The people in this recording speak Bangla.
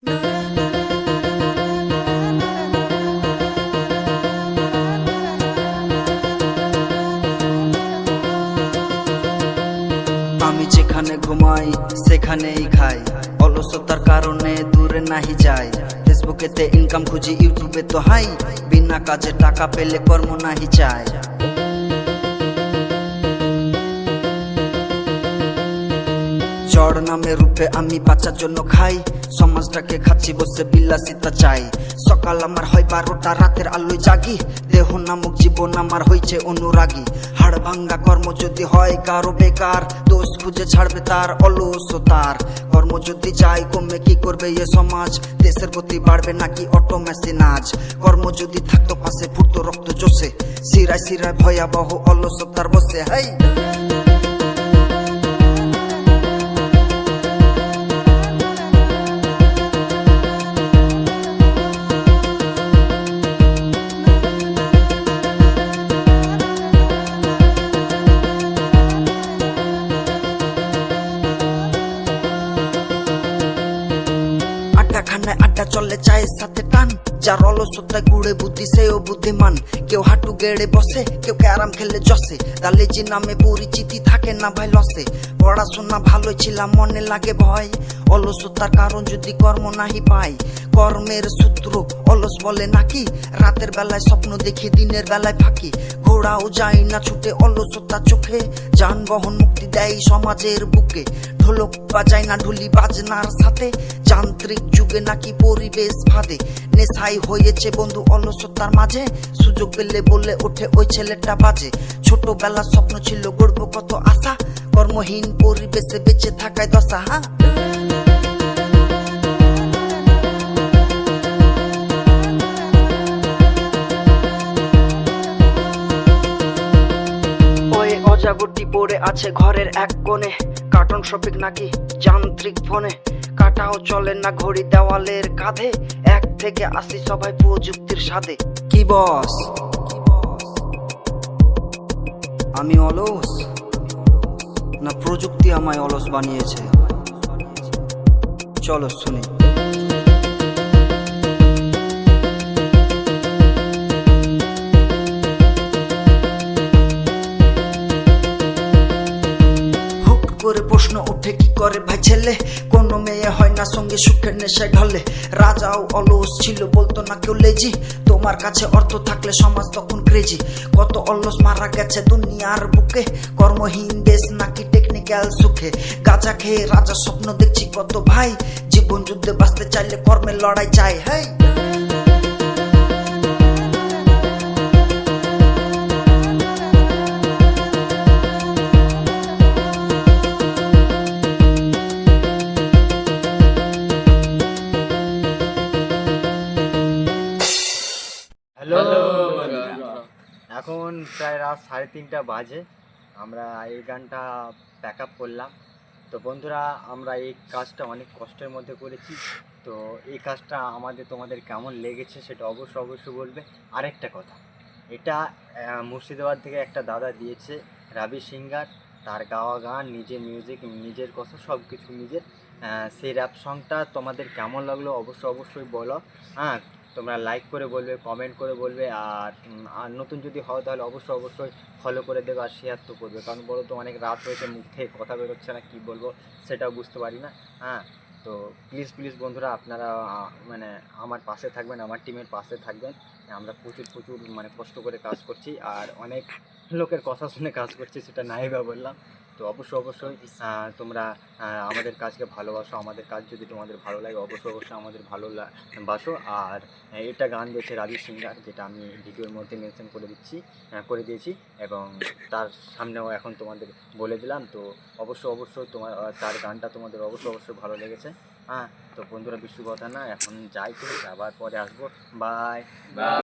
আমি যেখানে ঘুমাই সেখানেই খাই, অলসতার কারণে দূরে নাহি যাই। ফেসবুকেতে ইনকাম খুঁজি, ইউটিউবে তো হাই, বিনা কাজে টাকা পেলে কর্ম নাহি চাই। জ্বর নামে রূপে আমি বাঁচার জন্য খাই, সমাজটাকে খাচ্ছি বসে বিলাসিতা চাই। সকাল আমার হয় 12টা, রাতের আলোয় জাগি, দেহ নামক জীবন আমার হয়েছে অনুরাগী। হাড় ভাঙ্গা কর্ম যদি হয় কারো বেকার, দোষ খুঁজে ছাড়বে তার অলসতার। কর্ম যদি যায় কমে কি করবে এ সমাজ, দেশের গতি বাড়বে নাকি অটো মেশিন আজ। কর্ম যদি থাকতো পাশে ফুটতো রক্ত চষে, শিরায় শিরায় ভয়াবহ অলসতার বসে। হাই খানায় আড্ডা চলে চায়ের সাথে টান, যার অলসতায় গুড়ে বুদ্ধি সেও বুদ্ধিমান। কেউ হাঁটু গেড়ে বসে, কেউ ক্যারাম খেলে জসে, দালেজি নামে পরিচিতি থাকে না ভাই লসে। পড়াশোনা ভালোই ছিলাম, মনে লাগে ভয়, অলসতার কারণ যদি কর্ম নাহি পাই। কর্মের সূত্র অলস বলে নাকি, রাতের বেলায় স্বপ্ন দেখি দিনের বেলায় ফাঁকি। ঘোড়াও যায় না ছুটে অলসতা চোখে, যানবাহন মুক্তি দেয় সমাজের বুকে। ঢোলক বাজায় না ঢুলি বাজনার সাথে, যান্ত্রিক যুগে নাকি পরিবেশ ফাঁদে। নেশাই হয়েছে বন্ধু অলসতার মাঝে, সুযোগ পেলে বলে ওঠে ওই ছেলেটা বাজে। ছোটবেলার স্বপ্ন ছিল গড়ব কত আশা, কর্মহীন পরিবেশে বেঁচে থাকায় দশা। হ্যাঁ জাগরটি পড়ে আছে ঘরের এক কোণে, কার্টুন শপিং নাকি যান্ত্রিক ফোনে। কাটাও চলে না ঘড়ি দেওয়ালের কাঁধে, 1 থেকে 80 সবাই প্রযুক্তির সাথে। কি বস আমি অলস, না প্রযুক্তি আমায় অলস বানিয়েছে? চলো শুনি। করে প্রশ্ন উঠে কি করে ভাই ছেলে, কোন মেয়ে হয় না সঙ্গে সুখের নেশায় ঢলে। রাজাও অলস ছিল, বলতো না কেউ লেজি, তোমার কাছে অর্থ থাকলে সমাজ তখন ক্রেজি। কত অলস মারা গেছে দুনিয়ার বুকে, কর্মহীন দেশ নাকি টেকনিক্যাল সুখে। গাঁজা খেয়ে রাজা স্বপ্ন দেখছি কত ভাই, জীবন যুদ্ধে বাঁচতে চাইলে কর্মের লড়াই চাই। হাই হ্যালো এখন প্রায় রাত 3:30 বাজে, আমরা এই গানটা প্যাক আপ করলাম। তো বন্ধুরা, আমরা এই কাজটা অনেক কষ্টের মধ্যে করেছি, তো এই কাজটা তোমাদের কেমন লেগেছে সেটা অবশ্যই বলবে। আরেকটা কথা, এটা মুর্শিদাবাদ থেকে একটা দাদা দিয়েছে, রাবি সিঙ্গার, তার গাওয়া গান, নিজের মিউজিক, নিজের কথা, সব কিছু নিজের। সেই র্যাপ সংটা তোমাদের কেমন লাগলো অবশ্যই বলো। হ্যাঁ, তোমরা লাইক করে বলবে, কমেন্ট করে বলবে, আর নতুন যদি হও তাহলে অবশ্যই ফলো করে দেবে আর শেয়ার তো করবে। কারণ বলো তো, অনেক রাত হয়েছে, মুখ থেকে কথা বেরোচ্ছে না, কী বলবো সেটাও বুঝতে পারি না। হ্যাঁ, তো প্লিজ বন্ধুরা, আপনারা মানে আমার পাশে থাকবেন, আমার টিমের পাশে থাকবেন। আমরা প্রচুর মানে কষ্ট করে কাজ করছি, আর অনেক লোকের কথা শুনে কাজ করছি, সেটা নাই বা বললাম। তো অবশ্যই তোমরা আমাদের কাজকে ভালোবাসো। আমাদের কাজ যদি তোমাদের ভালো লাগে অবশ্যই আমাদের বাসো। আর এটা গান দিয়েছে রাবি সিঙ্গার, যেটা আমি ভিডিওর মধ্যে মেনশন করে দিয়েছি, এবং তার সামনেও এখন তোমাদের বলে দিলাম। তো অবশ্যই তার গানটা তোমাদের অবশ্যই ভালো লেগেছে। হ্যাঁ, তো বন্ধুরা বেশি কথা না, এখন যাই, তো আবার পরে আসবো। বাই।